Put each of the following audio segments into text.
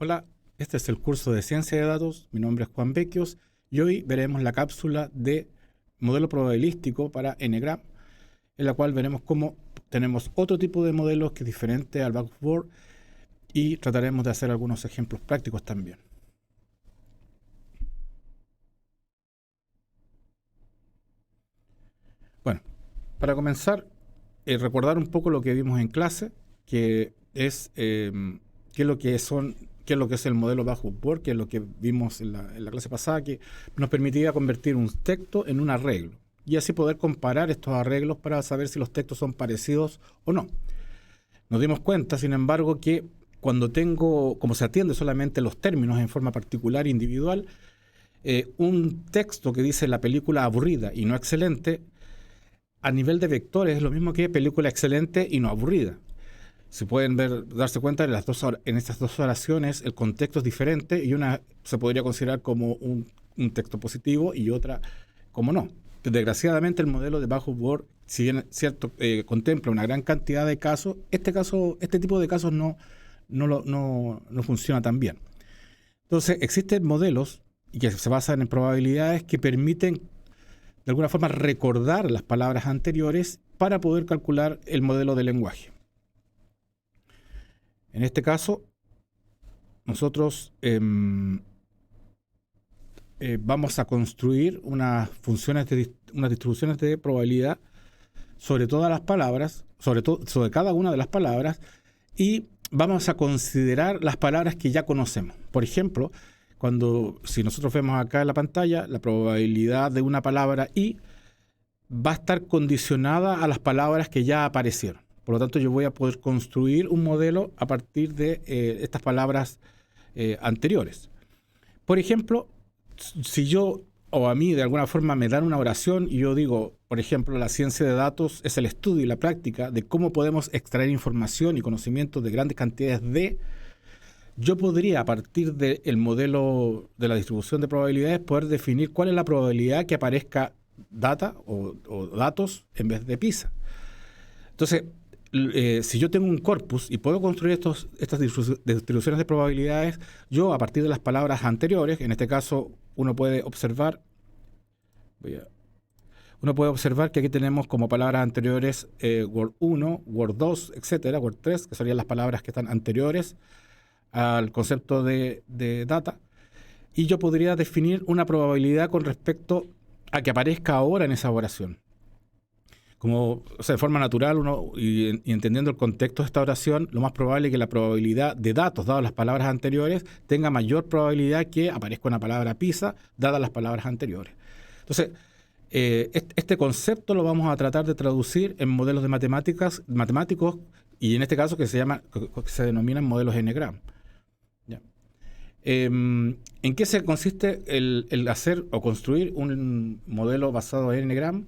Hola, este es el curso de Ciencia de Datos. Mi nombre es Juan Becchios y hoy veremos la cápsula de modelo probabilístico para Ngram, en la cual veremos cómo tenemos otro tipo de modelos que es diferente al backboard y trataremos de hacer algunos ejemplos prácticos también. Bueno, para comenzar, recordar un poco lo que vimos en clase, que es qué es lo que son, qué es lo que es el modelo backboard, que es lo que vimos en la clase pasada, que nos permitiría convertir un texto en un arreglo y así poder comparar estos arreglos para saber si los textos son parecidos o no. Nos dimos cuenta, sin embargo, que como se atiende solamente los términos en forma particular e individual, un texto que dice la película aburrida y no excelente, a nivel de vectores es lo mismo que película excelente y no aburrida. Si pueden darse cuenta, en estas dos oraciones el contexto es diferente y una se podría considerar como un texto positivo y otra como no. Desgraciadamente el modelo de backboard, si bien cierto, contempla una gran cantidad de casos, este tipo de casos no funciona tan bien. Entonces existen modelos que se basan en probabilidades que permiten de alguna forma recordar las palabras anteriores para poder calcular el modelo de lenguaje. En este caso, nosotros vamos a construir unas distribuciones de probabilidad sobre todas las palabras, sobre cada una de las palabras, y vamos a considerar las palabras que ya conocemos. Por ejemplo, si nosotros vemos acá en la pantalla, la probabilidad de una palabra y va a estar condicionada a las palabras que ya aparecieron. Por lo tanto, yo voy a poder construir un modelo a partir de estas palabras anteriores. Por ejemplo, si yo o a mí de alguna forma me dan una oración y yo digo, por ejemplo, la ciencia de datos es el estudio y la práctica de cómo podemos extraer información y conocimiento de grandes cantidades yo podría, a partir del modelo de la distribución de probabilidades, poder definir cuál es la probabilidad que aparezca data o datos en vez de PISA. Entonces, si yo tengo un corpus y puedo construir estas distribuciones de probabilidades, yo a partir de las palabras anteriores, en este caso uno puede observar que aquí tenemos como palabras anteriores Word 1, Word 2, etcétera, Word 3, que serían las palabras que están anteriores al concepto de data, y yo podría definir una probabilidad con respecto a que aparezca ahora en esa oración. De forma natural, y entendiendo el contexto de esta oración, lo más probable es que la probabilidad de datos, dadas las palabras anteriores, tenga mayor probabilidad que aparezca una palabra PISA, dadas las palabras anteriores. Entonces, este concepto lo vamos a tratar de traducir en modelos de matemáticos, y en este caso que se denominan modelos Ngram. ¿En qué se consiste el hacer o construir un modelo basado en Ngram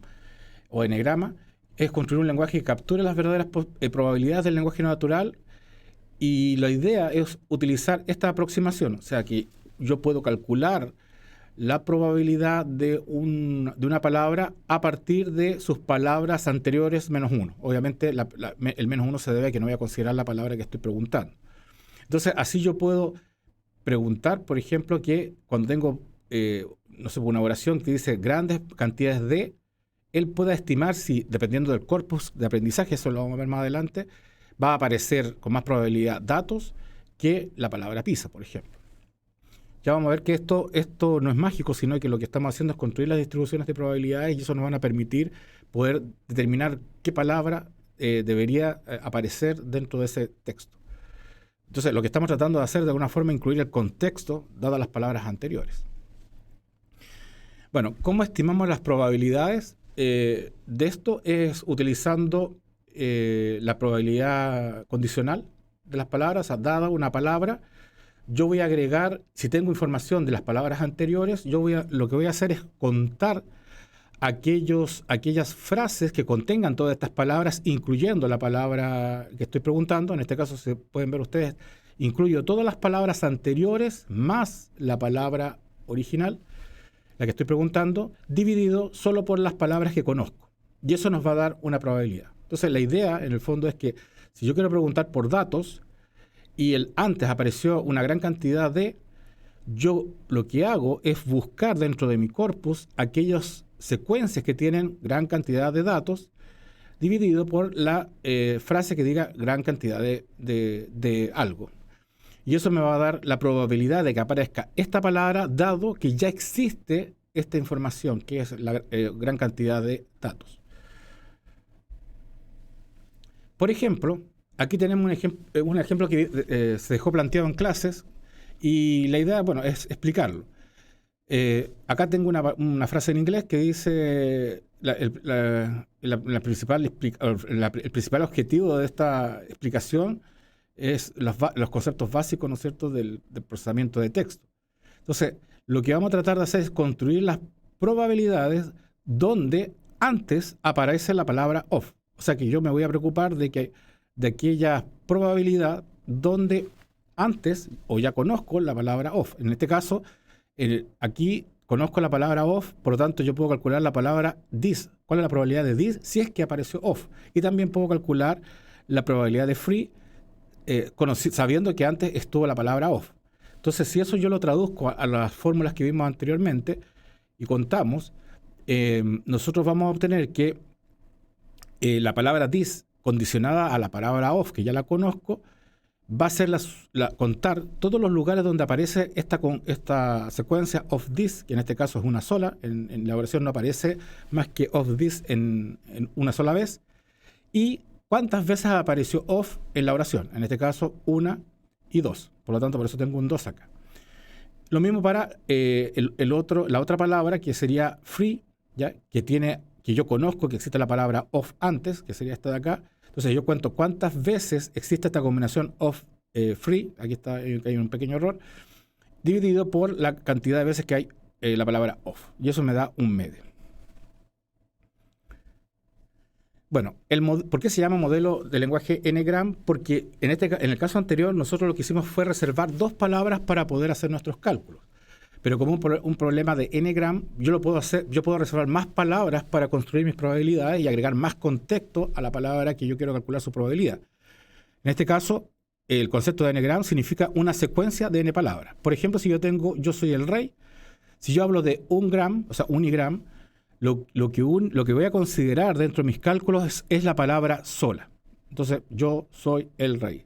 o enegrama? Es construir un lenguaje que capture las verdaderas probabilidades del lenguaje natural, y la idea es utilizar esta aproximación, o sea que yo puedo calcular la probabilidad de una palabra a partir de sus palabras anteriores menos 1. Obviamente el menos 1 se debe a que no voy a considerar la palabra que estoy preguntando. Entonces así yo puedo preguntar, por ejemplo, que cuando tengo una oración que dice grandes cantidades de, él pueda estimar si, dependiendo del corpus de aprendizaje, eso lo vamos a ver más adelante, va a aparecer con más probabilidad datos que la palabra PISA, por ejemplo. Ya vamos a ver que esto no es mágico, sino que lo que estamos haciendo es construir las distribuciones de probabilidades, y eso nos van a permitir poder determinar qué palabra debería aparecer dentro de ese texto. Entonces, lo que estamos tratando de hacer de alguna forma es incluir el contexto dadas las palabras anteriores. Bueno, ¿cómo estimamos las probabilidades? De esto es utilizando la probabilidad condicional de las palabras. O sea, dada una palabra, yo voy a agregar, si tengo información de las palabras anteriores, lo que voy a hacer es contar aquellas frases que contengan todas estas palabras, incluyendo la palabra que estoy preguntando. En este caso, se pueden ver ustedes, incluyo todas las palabras anteriores más la palabra original, la que estoy preguntando, dividido solo por las palabras que conozco. Y eso nos va a dar una probabilidad. Entonces, la idea, en el fondo, es que si yo quiero preguntar por datos, y el antes apareció una gran cantidad de, yo lo que hago es buscar dentro de mi corpus aquellas secuencias que tienen gran cantidad de datos dividido por la frase que diga gran cantidad de algo. Y eso me va a dar la probabilidad de que aparezca esta palabra, dado que ya existe esta información, que es la gran cantidad de datos. Por ejemplo, aquí tenemos un ejemplo que se dejó planteado en clases, y la idea, bueno, es explicarlo. Acá tengo una frase en inglés que dice el principal objetivo de esta explicación es los conceptos básicos, ¿no es cierto?, del procesamiento de texto. Entonces, lo que vamos a tratar de hacer es construir las probabilidades donde antes aparece la palabra of. O sea que yo me voy a preocupar de aquella probabilidad donde antes o ya conozco la palabra of. En este caso, aquí conozco la palabra of, por lo tanto yo puedo calcular la palabra this. ¿Cuál es la probabilidad de this si es que apareció of? Y también puedo calcular la probabilidad de free sabiendo que antes estuvo la palabra of. Entonces, si eso yo lo traduzco a las fórmulas que vimos anteriormente y contamos, nosotros vamos a obtener que la palabra this condicionada a la palabra of, que ya la conozco, va a ser contar todos los lugares donde aparece esta secuencia of this, que en este caso es una sola. En la oración no aparece más que of this en una sola vez. Y cuántas veces apareció of en la oración. En este caso, 1 y 2. Por lo tanto, por eso tengo un 2 acá. Lo mismo para la otra palabra, que sería free, ¿ya? Que yo conozco que existe la palabra of antes, que sería esta de acá. Entonces yo cuento cuántas veces existe esta combinación of free, aquí hay un pequeño error, dividido por la cantidad de veces que hay la palabra of. Y eso me da un medio. Bueno, ¿por qué se llama modelo de lenguaje N-gram? Porque en el caso anterior nosotros lo que hicimos fue reservar 2 palabras para poder hacer nuestros cálculos. Pero como un problema de N-gram, yo puedo reservar más palabras para construir mis probabilidades y agregar más contexto a la palabra que yo quiero calcular su probabilidad. En este caso, el concepto de N-gram significa una secuencia de N palabras. Por ejemplo, si yo soy el rey, si yo hablo de un gram, o sea, unigram, lo que voy a considerar dentro de mis cálculos es la palabra sola. Entonces, yo soy el rey.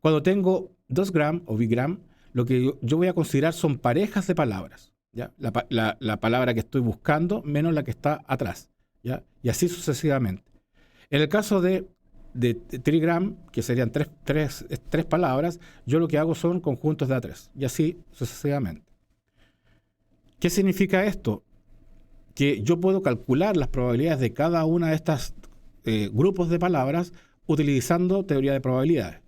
Cuando tengo 2 gram o bigram, lo que yo voy a considerar son parejas de palabras, ¿ya? La palabra que estoy buscando menos la que está atrás, ¿ya? Y así sucesivamente. En el caso de trigram, que serían tres palabras, yo lo que hago son conjuntos de A3, y así sucesivamente. ¿Qué significa esto? Que yo puedo calcular las probabilidades de cada una de estas grupos de palabras utilizando teoría de probabilidades.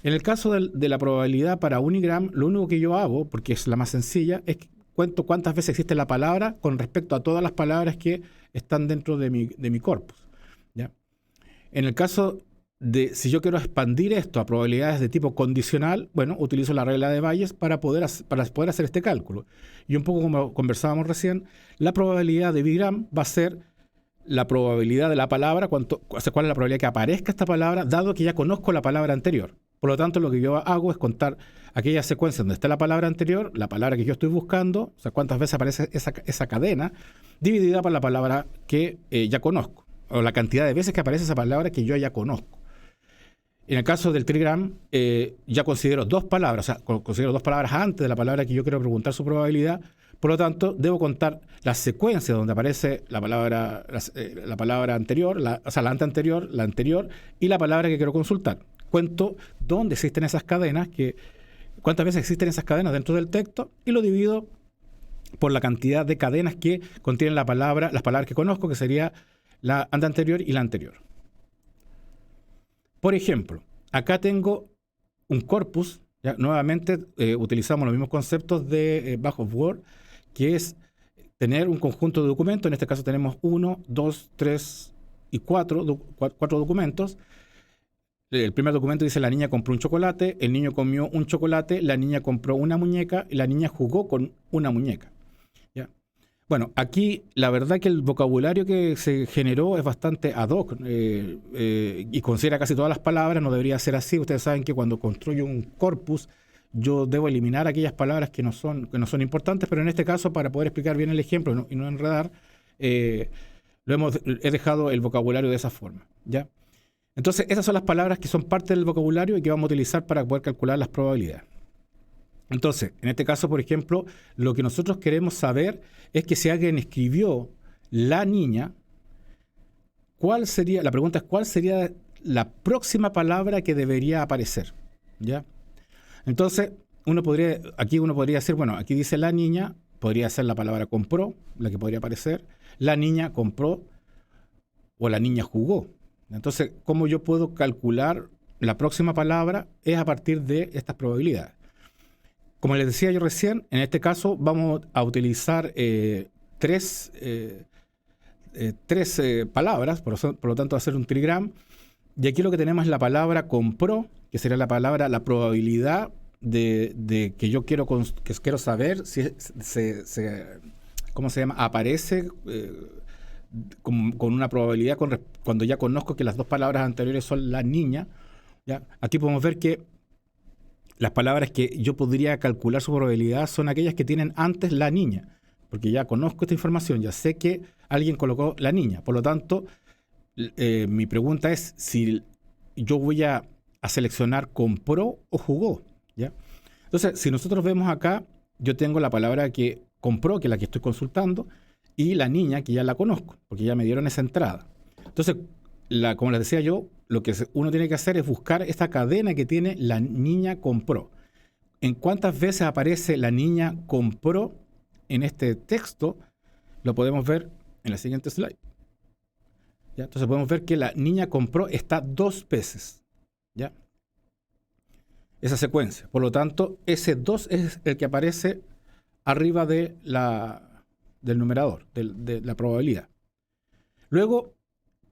En el caso de la probabilidad para unigram, lo único que yo hago, porque es la más sencilla, es que cuento cuántas veces existe la palabra con respecto a todas las palabras que están dentro de mi corpus, ¿ya? En el caso si yo quiero expandir esto a probabilidades de tipo condicional, bueno, utilizo la regla de Bayes para poder hacer este cálculo. Y un poco como conversábamos recién, la probabilidad de bigram va a ser la probabilidad de la palabra, cuál es la probabilidad que aparezca esta palabra, dado que ya conozco la palabra anterior. Por lo tanto, lo que yo hago es contar aquella secuencia donde está la palabra anterior, la palabra que yo estoy buscando, o sea, cuántas veces aparece esa cadena, dividida por la palabra que ya conozco, o la cantidad de veces que aparece esa palabra que yo ya conozco. En el caso del trigram, ya considero 2 palabras, o sea, considero 2 palabras antes de la palabra que yo quiero preguntar su probabilidad. Por lo tanto, debo contar la secuencia donde aparece la palabra anterior, o sea, la anteanterior, la anterior y la palabra que quiero consultar. Cuento dónde existen esas cadenas, cuántas veces existen esas cadenas dentro del texto, y lo divido por la cantidad de cadenas que contienen las palabras que conozco, que sería la anteanterior y la anterior. Por ejemplo, acá tengo un corpus, ¿ya? Nuevamente utilizamos los mismos conceptos de Bach-Word, que es tener un conjunto de documentos. En este caso tenemos 1, 2, 3 y 4 documentos. El primer documento dice: la niña compró un chocolate, el niño comió un chocolate, la niña compró una muñeca y la niña jugó con una muñeca, ¿ya? Bueno, aquí la verdad que el vocabulario que se generó es bastante ad hoc y considera casi todas las palabras, no debería ser así. Ustedes saben que cuando construyo un corpus, yo debo eliminar aquellas palabras que no son importantes, pero en este caso, para poder explicar bien el ejemplo y no enredar, eh, he dejado el vocabulario de esa forma, ¿ya? Entonces, esas son las palabras que son parte del vocabulario y que vamos a utilizar para poder calcular las probabilidades. Entonces, en este caso, por ejemplo, lo que nosotros queremos saber es que si alguien escribió la niña, la pregunta es cuál sería la próxima palabra que debería aparecer, ¿ya? Entonces, aquí uno podría decir, bueno, aquí dice la niña, podría ser la palabra compró, la que podría aparecer, la niña compró o la niña jugó. Entonces, ¿cómo yo puedo calcular la próxima palabra? Es a partir de estas probabilidades. Como les decía yo recién, en este caso vamos a utilizar tres palabras, por lo tanto va a ser un trigram. Y aquí lo que tenemos es la palabra compró, que sería la probabilidad de que yo quiero saber si ¿cómo se llama? Aparece con una probabilidad cuando ya conozco que las dos palabras anteriores son la niña, ¿ya? Aquí podemos ver que las palabras que yo podría calcular su probabilidad son aquellas que tienen antes la niña, porque ya conozco esta información, ya sé que alguien colocó la niña. Por lo tanto, mi pregunta es si yo voy a seleccionar compró o jugó, ¿ya? Entonces, si nosotros vemos acá, yo tengo la palabra que compró, que es la que estoy consultando, y la niña, que ya la conozco, porque ya me dieron esa entrada. Entonces, como les decía yo, lo que uno tiene que hacer es buscar esta cadena que tiene la niña compró. ¿En cuántas veces aparece la niña compró en este texto? Lo podemos ver en la siguiente slide. ¿Ya? Entonces podemos ver que la niña compró está 2 veces, ¿ya? Esa secuencia. Por lo tanto, ese 2 es el que aparece arriba del numerador, de la probabilidad. Luego,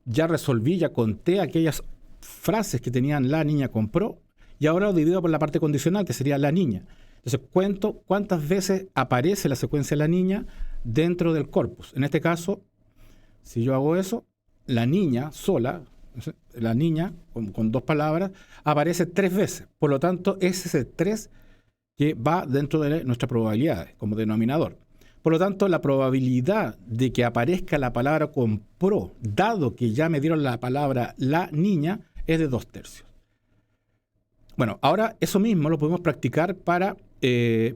ya resolví, ya conté aquellas frases que tenían la niña compró y ahora lo divido por la parte condicional, que sería la niña. Entonces cuento cuántas veces aparece la secuencia de la niña dentro del corpus. En este caso, si yo hago eso, la niña sola, la niña con 2 palabras, aparece 3 veces. Por lo tanto, es ese 3 que va dentro de nuestras probabilidades como denominador. Por lo tanto, la probabilidad de que aparezca la palabra compró, dado que ya me dieron la palabra la niña, es de 2/3. Bueno, ahora eso mismo lo podemos practicar para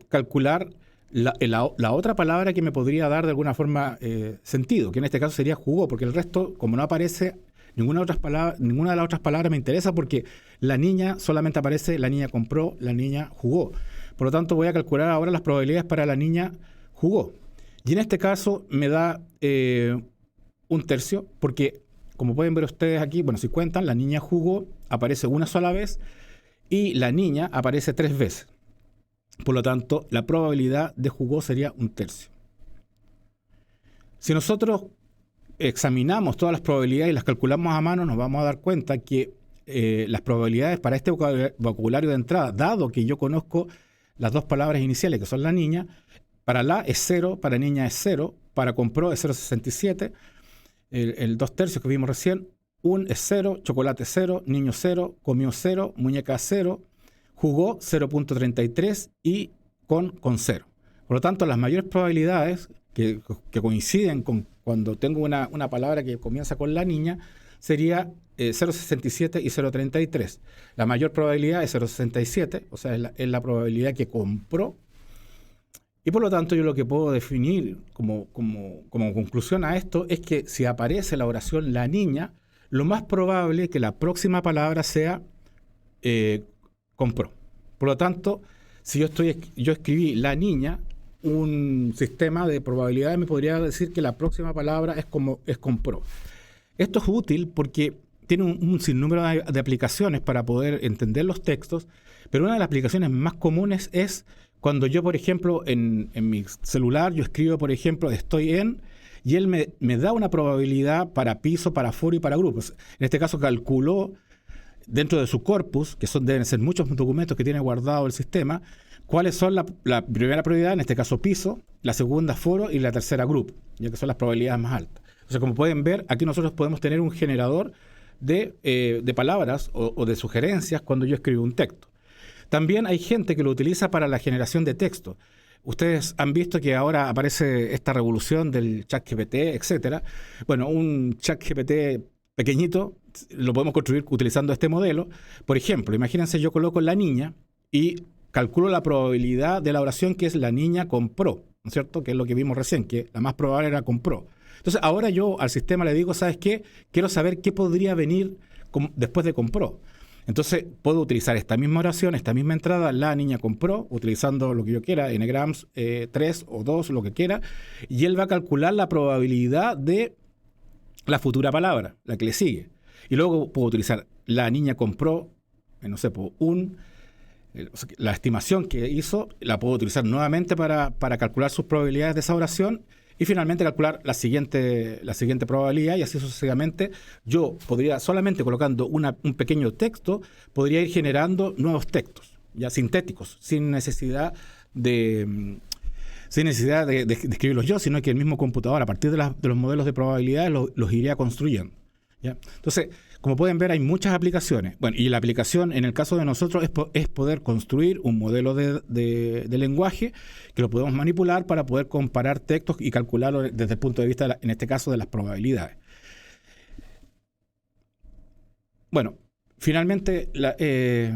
calcular la otra palabra que me podría dar de alguna forma sentido, que en este caso sería jugó, porque el resto, como no aparece ninguna de las otras palabras me interesa, porque la niña solamente aparece la niña compró, la niña jugó. Por lo tanto, voy a calcular ahora las probabilidades para la niña jugó. Y en este caso me da 1/3, porque como pueden ver ustedes aquí, bueno, si cuentan, la niña jugó aparece una sola vez y la niña aparece 3 veces. Por lo tanto, la probabilidad de jugó sería 1/3. Si nosotros examinamos todas las probabilidades y las calculamos a mano, nos vamos a dar cuenta que las probabilidades para este vocabulario de entrada, dado que yo conozco las 2 palabras iniciales que son la niña, para la es 0, para niña es 0, para compró es 0,67, el 2/3 que vimos recién, es 0, chocolate 0, niño 0, comió 0, muñeca 0, jugó 0,33 y con 0. Por lo tanto, las mayores probabilidades que coinciden con cuando tengo una palabra que comienza con la niña sería 0,67 y 0,33. La mayor probabilidad es 0,67, o sea, es la probabilidad que compró. Y por lo tanto, yo lo que puedo definir como conclusión a esto es que si aparece la oración la niña, lo más probable es que la próxima palabra sea compró. Por lo tanto, si yo escribí la niña, un sistema de probabilidades me podría decir que la próxima palabra es compró. Esto es útil porque tiene un sinnúmero de aplicaciones para poder entender los textos, pero una de las aplicaciones más comunes es cuando yo, por ejemplo, en mi celular, yo escribo, por ejemplo, estoy en, y él me da una probabilidad para piso, para foro y para grupos. En este caso calculó dentro de su corpus, que deben ser muchos documentos que tiene guardado el sistema, cuáles son la primera probabilidad, en este caso piso, la segunda foro y la tercera group, ya que son las probabilidades más altas. Entonces, como pueden ver, aquí nosotros podemos tener un generador de palabras o de sugerencias cuando yo escribo un texto. También hay gente que lo utiliza para la generación de texto. Ustedes han visto que ahora aparece esta revolución del ChatGPT, etcétera. Bueno, un ChatGPT pequeñito lo podemos construir utilizando este modelo. Por ejemplo, imagínense, yo coloco la niña y calculo la probabilidad de la oración, que es la niña compró, ¿no es cierto? Que es lo que vimos recién, que la más probable era compró. Entonces, ahora yo al sistema le digo, ¿sabes qué? Quiero saber qué podría venir después de compró. Entonces, puedo utilizar esta misma oración, esta misma entrada, la niña compró, utilizando lo que yo quiera, Ngrams 3 o 2, lo que quiera, y él va a calcular la probabilidad de la futura palabra, la que le sigue. Y luego puedo utilizar la niña compró, no sé, la estimación que hizo, la puedo utilizar nuevamente para calcular sus probabilidades de esa oración, y finalmente calcular la siguiente probabilidad, y así sucesivamente. Yo podría, solamente colocando un pequeño texto, podría ir generando nuevos textos, ya sintéticos, sin necesidad de escribirlos yo, sino que el mismo computador, a partir de los modelos de probabilidades, los iría construyendo, ¿ya? Entonces, como pueden ver, hay muchas aplicaciones. Bueno, y la aplicación en el caso de nosotros es poder construir un modelo de lenguaje que lo podemos manipular para poder comparar textos y calcularlo desde el punto de vista, en este caso, de las probabilidades. Bueno, finalmente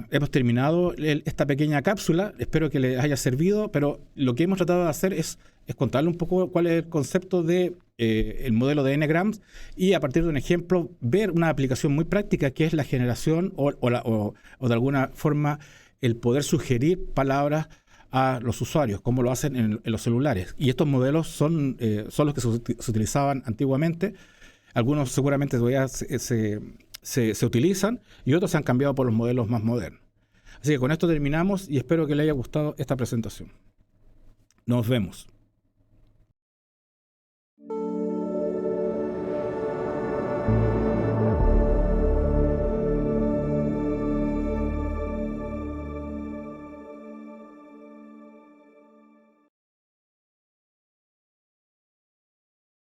hemos terminado esta pequeña cápsula. Espero que les haya servido, pero lo que hemos tratado de hacer es contarle un poco cuál es el concepto de el modelo de Ngrams, y a partir de un ejemplo ver una aplicación muy práctica, que es la generación o de alguna forma el poder sugerir palabras a los usuarios, como lo hacen en los celulares. Y estos modelos son los que se utilizaban antiguamente. Algunos seguramente todavía se utilizan, y otros se han cambiado por los modelos más modernos. Así que con esto terminamos, y espero que les haya gustado esta presentación. Nos vemos.